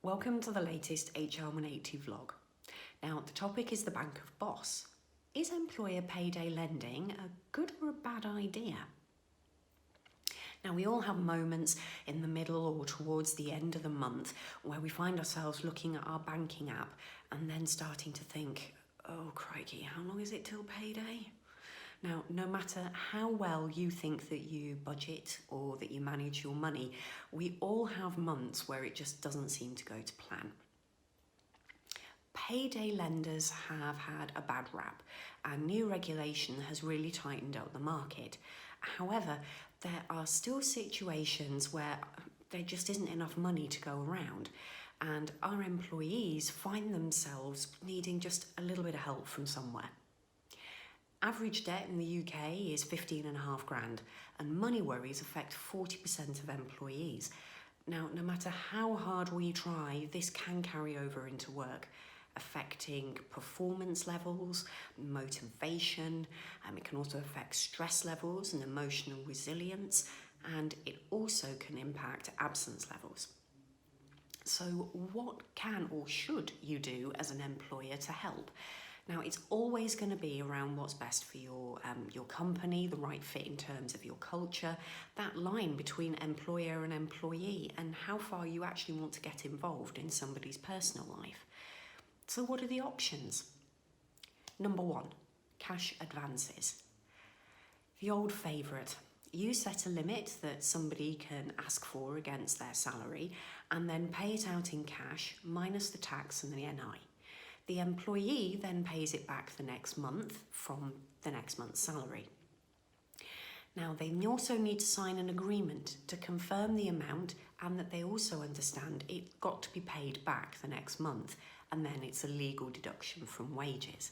Welcome to the latest HR 180 vlog. Now, the topic is the Bank of Boss. Is employer payday lending a good or a bad idea? Now, we all have moments in the middle or towards the end of the month where we find ourselves looking at our banking app and then starting to think, oh crikey, how long is it till payday? Now, no matter how well you think that you budget or that you manage your money, we all have months where it just doesn't seem to go to plan. Payday lenders have had a bad rap, and new regulation has really tightened up the market. However, there are still situations where there just isn't enough money to go around, and our employees find themselves needing just a little bit of help from somewhere. Average debt in the UK is 15.5 grand, and money worries affect 40% of employees. Now, no matter how hard we try, this can carry over into work, affecting performance levels, motivation, it can also affect stress levels and emotional resilience, and it also can impact absence levels. So what can or should you do as an employer to help? Now, it's always going to be around what's best for your company, the right fit in terms of your culture, that line between employer and employee, and how far you actually want to get involved in somebody's personal life. So what are the options? Number one, cash advances. The old favourite. You set a limit that somebody can ask for against their salary and then pay it out in cash minus the tax and the NI. The employee then pays it back the next month from the next month's salary. Now, they also need to sign an agreement to confirm the amount and that they also understand it's got to be paid back the next month, and then it's a legal deduction from wages.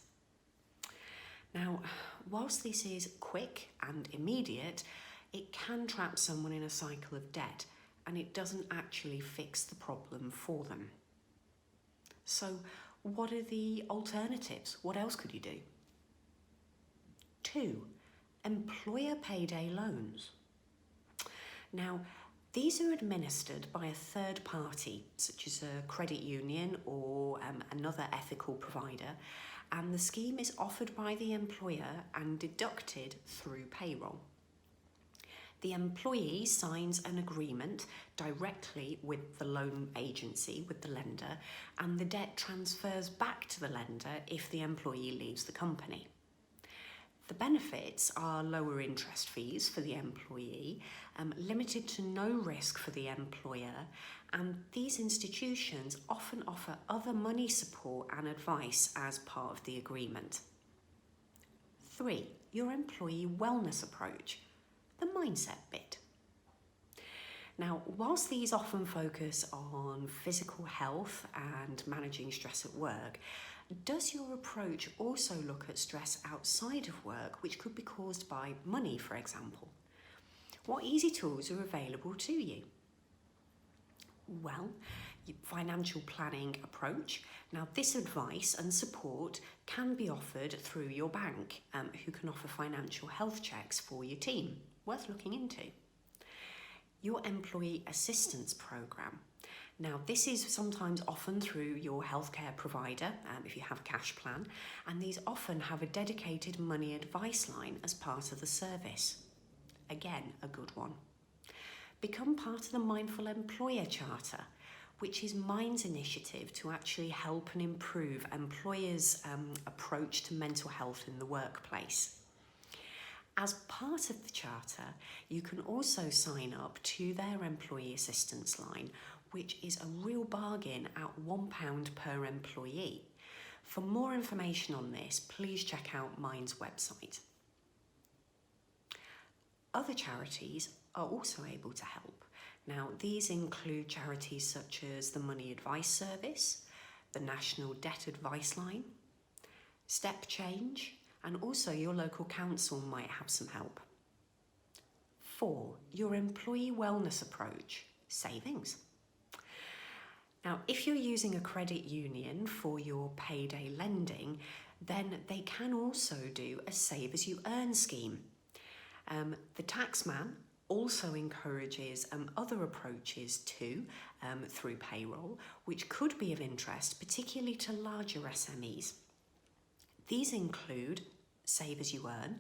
Now, whilst this is quick and immediate, it can trap someone in a cycle of debt, and it doesn't actually fix the problem for them. So, what are the alternatives? What else could you do? 2, employer payday loans. Now, these are administered by a third party, such as a credit union or another ethical provider, and the scheme is offered by the employer and deducted through payroll. The employee signs an agreement directly with the loan agency, with the lender, and the debt transfers back to the lender if the employee leaves the company. The benefits are lower interest fees for the employee, limited to no risk for the employer, and these institutions often offer other money support and advice as part of the agreement. 3, your employee wellness approach. The mindset bit. Now, whilst these often focus on physical health and managing stress at work, does your approach also look at stress outside of work, which could be caused by money, for example? What easy tools are available to you? Well, financial planning approach. Now, this advice and support can be offered through your bank, who can offer financial health checks for your team. Worth looking into. Your employee assistance program. Now, this is sometimes often through your healthcare provider, if you have a cash plan, and these often have a dedicated money advice line as part of the service. Again, a good one. Become part of the Mindful Employer Charter, which is Mind's initiative to actually help and improve employers' approach to mental health in the workplace. As part of the charter, you can also sign up to their employee assistance line, which is a real bargain at £1 per employee. For more information on this, please check out Mind's website. Other charities are also able to help. Now, these include charities such as the Money Advice Service, the National Debt Advice Line, Step Change, and also your local council might have some help. 4, your employee wellness approach, savings. Now, if you're using a credit union for your payday lending, then they can also do a save as you earn scheme. The taxman also encourages other approaches too through payroll, which could be of interest, particularly to larger SMEs. These include Save As You Earn.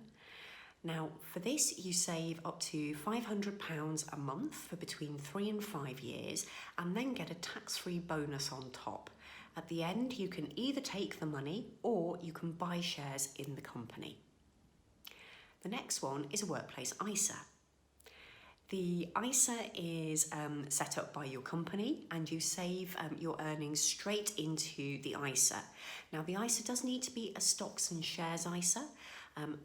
Now, for this, you save up to £500 a month for between 3 and 5 years, and then get a tax-free bonus on top. At the end, you can either take the money or you can buy shares in the company. The next one is a workplace ISA. The ISA is set up by your company, and you save your earnings straight into the ISA. Now, the ISA does need to be a stocks and shares ISA,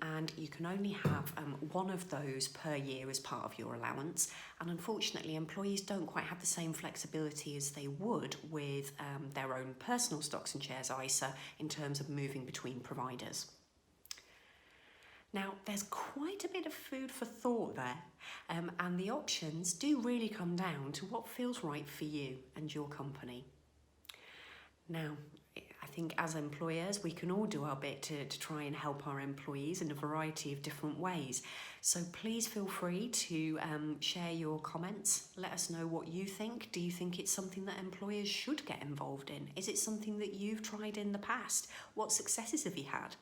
and you can only have one of those per year as part of your allowance. And unfortunately, employees don't quite have the same flexibility as they would with their own personal stocks and shares ISA in terms of moving between providers. Now, there's quite a bit of food for thought there, and the options do really come down to what feels right for you and your company. Now, I think as employers, we can all do our bit to try and help our employees in a variety of different ways. So please feel free to share your comments. Let us know what you think. Do you think it's something that employers should get involved in? Is it something that you've tried in the past? What successes have you had?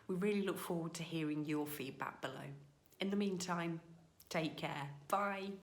We really look forward to hearing your feedback below. In the meantime, take care. Bye.